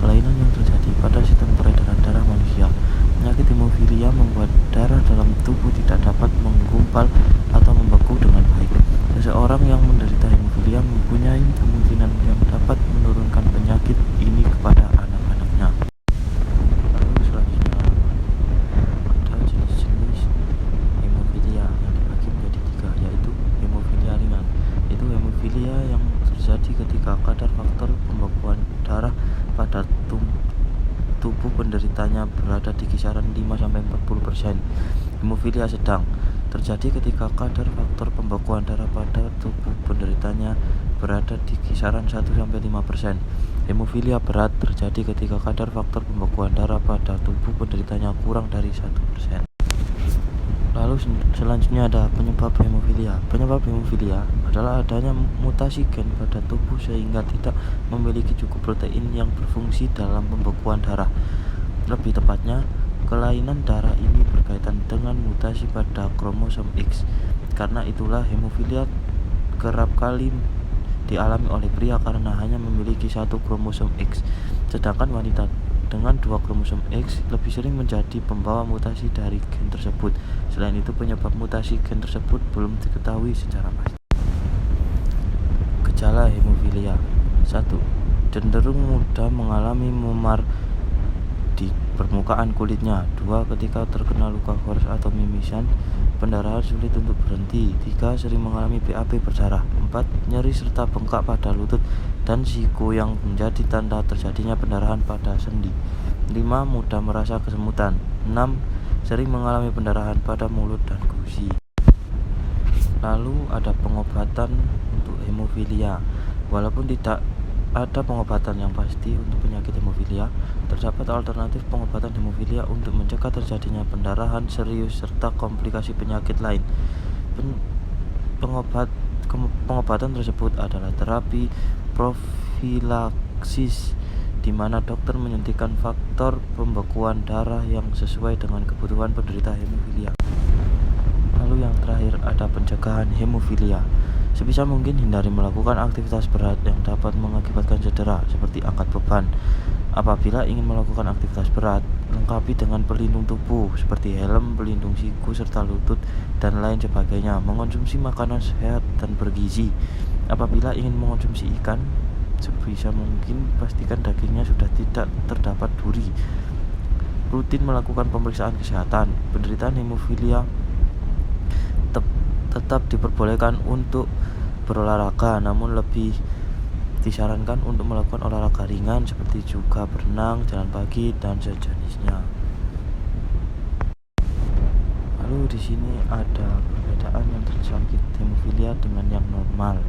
kelainan yang terjadi pada sistem peredaran darah manusia. Penyakit hemofilia membuat darah dalam tubuh tidak dapat menggumpal atau membeku dengan baik. Seseorang yang menderita hemofilia mempunyai kemungkinan yang dapat menurunkan penyakit ini kepada anak-anaknya. Lalu selanjutnya ada jenis-jenis hemofilia yang dibagi menjadi 3, yaitu hemofilia ringan. Itu hemofilia yang terjadi ketika kadar faktor pembekuan darah pada tubuh penderitanya berada di kisaran 5-40%. Hemofilia sedang terjadi ketika kadar faktor pembekuan darah pada tubuh penderitanya berada di kisaran 1-5%. Hemofilia berat terjadi ketika kadar faktor pembekuan darah pada tubuh penderitanya kurang dari 1%. Lalu selanjutnya ada penyebab hemofilia. Penyebab hemofilia adalah adanya mutasi gen pada tubuh sehingga tidak memiliki cukup protein yang berfungsi dalam pembekuan darah. Lebih tepatnya, kelainan darah ini berkaitan dengan mutasi pada kromosom X. Karena itulah hemofilia kerap kali dialami oleh pria karena hanya memiliki 1 kromosom X, sedangkan wanita dengan 2 kromosom X lebih sering menjadi pembawa mutasi dari gen tersebut. Selain itu, penyebab mutasi gen tersebut belum diketahui secara pasti. Gejala hemofilia: 1. Cenderung mudah mengalami memar di permukaan kulitnya. 2. Ketika terkena luka gores atau mimisan, pendarahan sulit untuk berhenti. 3. Sering mengalami BAB berdarah. 4. Nyeri serta bengkak pada lutut dan siku yang menjadi tanda terjadinya pendarahan pada sendi. 5. Mudah merasa kesemutan. 6. Sering mengalami pendarahan pada mulut dan gusi. Lalu ada pengobatan untuk hemofilia. Walaupun tidak ada pengobatan yang pasti untuk penyakit hemofilia, terdapat alternatif pengobatan hemofilia untuk mencegah terjadinya pendarahan serius serta komplikasi penyakit lain. Pengobatan tersebut adalah terapi profilaksis, di mana dokter menyuntikkan faktor pembekuan darah yang sesuai dengan kebutuhan penderita hemofilia. Lalu yang terakhir ada pencegahan hemofilia. Sebisa mungkin hindari melakukan aktivitas berat yang dapat mengakibatkan cedera, seperti angkat beban. Apabila ingin melakukan aktivitas berat, lengkapi dengan pelindung tubuh seperti helm, pelindung siku serta lutut, dan lain sebagainya. Mengonsumsi makanan sehat dan bergizi. Apabila ingin mengonsumsi ikan, sebisa mungkin pastikan dagingnya sudah tidak terdapat duri. Rutin melakukan pemeriksaan kesehatan. Penderita hemofilia tetap diperbolehkan untuk berolahraga, namun lebih disarankan untuk melakukan olahraga ringan seperti juga berenang, jalan pagi, dan sejenisnya. Lalu di sini ada perbedaan yang terjangkit hemofilia dengan yang normal.